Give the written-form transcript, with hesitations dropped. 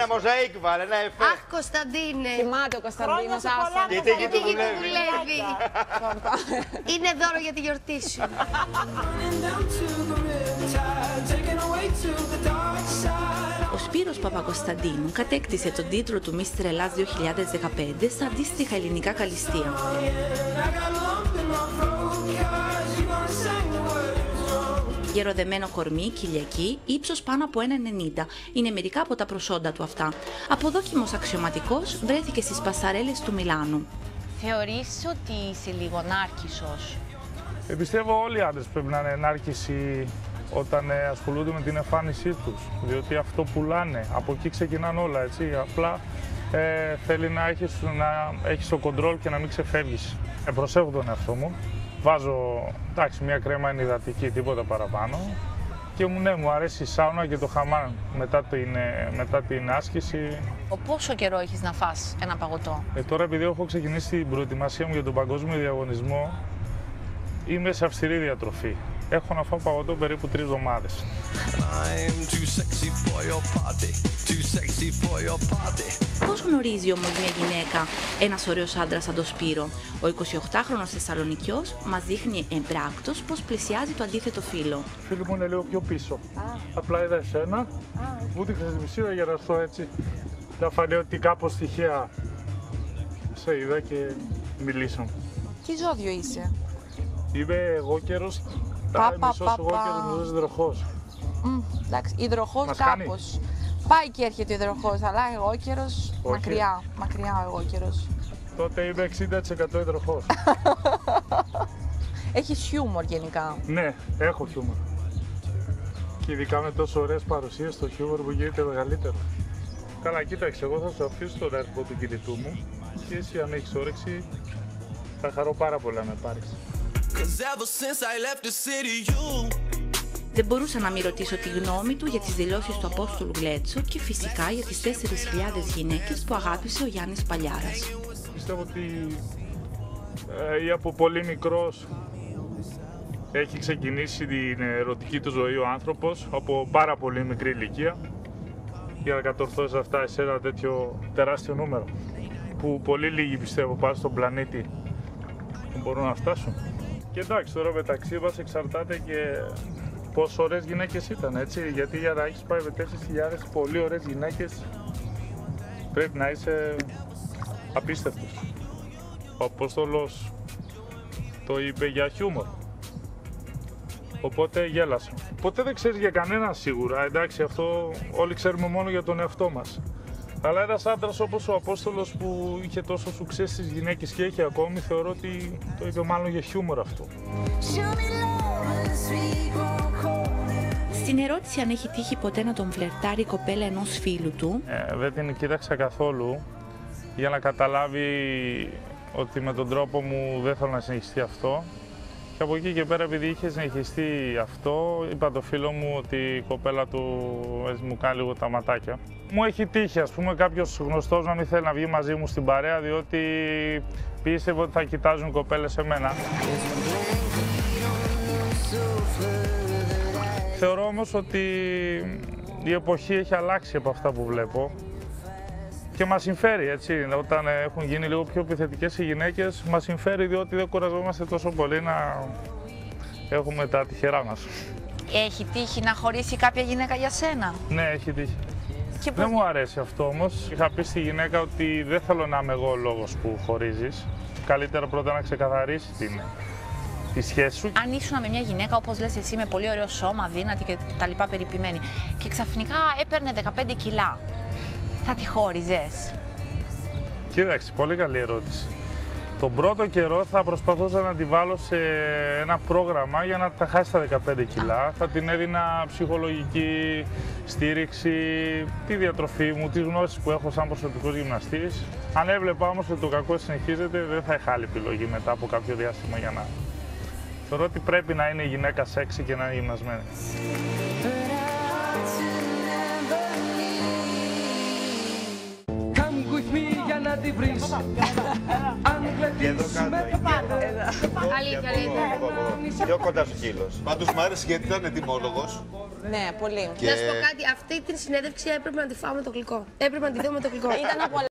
Ένα μοζαίκ βάλε, ένα εφέ. Αχ, Κωνσταντίνε. Θυμάται ο Κωνσταντίνος, άσε. Γιατί εκεί που δουλεύει. Είναι δώρο για τη γιορτή σου. Ο Σπύρος Παπακοσταντίνου κατέκτησε τον τίτλο του Mr. Ελλάς 2015 στα αντίστοιχα ελληνικά καλυστεία. Γεροδεμένο κορμί, κοιλιακή, ύψος πάνω από 1,90. Είναι μερικά από τα προσόντα του αυτά. Αποδόκιμος αξιωματικός, βρέθηκε στις πασαρέλες του Μιλάνου. Θεωρείς ότι είσαι λίγο νάρκισσος? Πιστεύω όλοι οι άντρες πρέπει να είναι νάρκισσοι όταν ασχολούνται με την εμφάνισή τους. Διότι αυτό πουλάνε, από εκεί ξεκινάνε όλα, έτσι. Απλά θέλει να έχεις το κοντρόλ και να μην ξεφεύγεις. Προσέχω τον εαυτό μου. Βάζω, εντάξει, μια κρέμα είναι υδατική, τίποτα παραπάνω. Και μου αρέσει η σάουνα και το χαμάν μετά την άσκηση. Πόσο καιρό έχεις να φας ένα παγωτό? Τώρα επειδή έχω ξεκινήσει την προετοιμασία μου για τον παγκόσμιο διαγωνισμό, είμαι σε αυστηρή διατροφή. Έχω να φάω παγωτό περίπου 3 εβδομάδες. Πώς γνωρίζει όμως μια γυναίκα ένας ωραίος άντρας σαν τον Σπύρο? Ο 28χρονος Θεσσαλονικιός μας δείχνει εμπράκτος πώς πλησιάζει το αντίθετο φύλο. Φίλοι μου είναι λίγο πιο πίσω. Απλά είδα εσένα, μου δείχνες τη μισή για να έρθω έτσι. Να φανεί ότι κάπως τυχαία σε είδα και μιλήσαμε. Τι ζώδιο είσαι? Είμαι εγώκερος, μισός εγώκερος, μισός υδροχός. Εντάξει, υδροχός κάπως. Πάει και έρχεται ο υδροχός, αλλά εγώκερος μακριά ο εγώκερος. Τότε είμαι 60% υδροχός. Έχεις χιούμορ γενικά. Ναι, έχω χιούμορ. Και ειδικά με τόσο ωραίες παρουσίες, το χιούμορ μου γίνεται μεγαλύτερο. Καλά, κοίταξε, εγώ θα σου αφήσω τον αριθμό του κινητού μου και εσύ αν έχεις όρεξη θα χαρώ πάρα πολύ να με πάρεις. Δεν μπορούσα να μην ρωτήσω τη γνώμη του για τις δηλώσεις του Απόστολου Γλέτσο και φυσικά για τις 4.000 γυναίκες που αγάπησε ο Γιάννης Παλιάρας. Πιστεύω ότι ή από πολύ μικρός έχει ξεκινήσει την ερωτική του ζωή ο άνθρωπος από πάρα πολύ μικρή ηλικία για να κατορθώσει αυτά σε ένα τέτοιο τεράστιο νούμερο που πολύ λίγοι πιστεύω πάνω στον πλανήτη μπορούν να φτάσουν. Και εντάξει, τώρα μεταξύ μας εξαρτάται και πόσο ωραίες γυναίκες ήταν, έτσι, γιατί για να έχεις πάει με 4.000 πολύ ωραίες γυναίκες πρέπει να είσαι απίστευτος. Ο Απόστολος το είπε για χιούμορ, οπότε γέλασα. Ποτέ δεν ξέρεις για κανέναν σίγουρα, εντάξει, αυτό όλοι ξέρουμε μόνο για τον εαυτό μας. Αλλά ένας άντρας όπως ο Απόστολος που είχε τόσο σουξές στις γυναίκες και έχει ακόμη, θεωρώ ότι το είπε μάλλον για χιούμορ αυτό. Στην ερώτηση αν έχει τύχει ποτέ να τον φλερτάρει η κοπέλα ενός φίλου του, δεν την κοίταξα καθόλου για να καταλάβει ότι με τον τρόπο μου δεν θέλω να συνεχιστεί αυτό. Και από εκεί και πέρα, επειδή είχε συνεχιστεί αυτό, είπα το φίλο μου ότι η κοπέλα του μου κάνει λίγο τα ματάκια. Μου έχει τύχει, ας πούμε, κάποιος γνωστός να μην θέλει να βγει μαζί μου στην παρέα, διότι πίστευε ότι θα κοιτάζουν οι κοπέλες σε μένα. Θεωρώ όμως ότι η εποχή έχει αλλάξει από αυτά που βλέπω και μας συμφέρει, έτσι, όταν έχουν γίνει λίγο πιο επιθετικές οι γυναίκες, μας συμφέρει διότι δεν κουραζόμαστε τόσο πολύ να έχουμε τα τυχερά μας. Έχει τύχει να χωρίσει κάποια γυναίκα για σένα? Ναι, έχει τύχει. Δεν μου αρέσει αυτό όμως. Είχα πει στη γυναίκα ότι δεν θέλω να είμαι εγώ ο λόγος που χωρίζεις. Καλύτερα πρώτα να ξεκαθαρίσεις τη σχέση σου. Αν ήσουν με μια γυναίκα, όπως λες εσύ, με πολύ ωραίο σώμα, δύνατη και τα λοιπά περιποιημένη, και ξαφνικά έπαιρνε 15 κιλά, θα τη χώριζες? Κοίταξε, πολύ καλή ερώτηση. Τον πρώτο καιρό θα προσπαθούσα να τη βάλω σε ένα πρόγραμμα για να τα χάσει τα 15 κιλά. Θα την έδινα ψυχολογική στήριξη, τη διατροφή μου, τις γνώσεις που έχω σαν προσωπικός γυμναστής. Αν έβλεπα όμως ότι το κακό συνεχίζεται, δεν θα είχα άλλη επιλογή μετά από κάποιο διάστημα για να... Θεωρώ ότι πρέπει να είναι η γυναίκα σεξι και να είναι γυμνασμένη. Για να να τη βρεις. Και εδώ κάτω. Αλήθεια, αλήθεια. Πιο κοντά στο χείλος. Πάντως μου άρεσε γιατί ήταν ετοιμόλογος. Ναι, πολύ. Να σου πω κάτι, αυτή τη συνέντευξη έπρεπε να τη φάω με το γλυκό. Έπρεπε να τη δω με το γλυκό. Ήταν από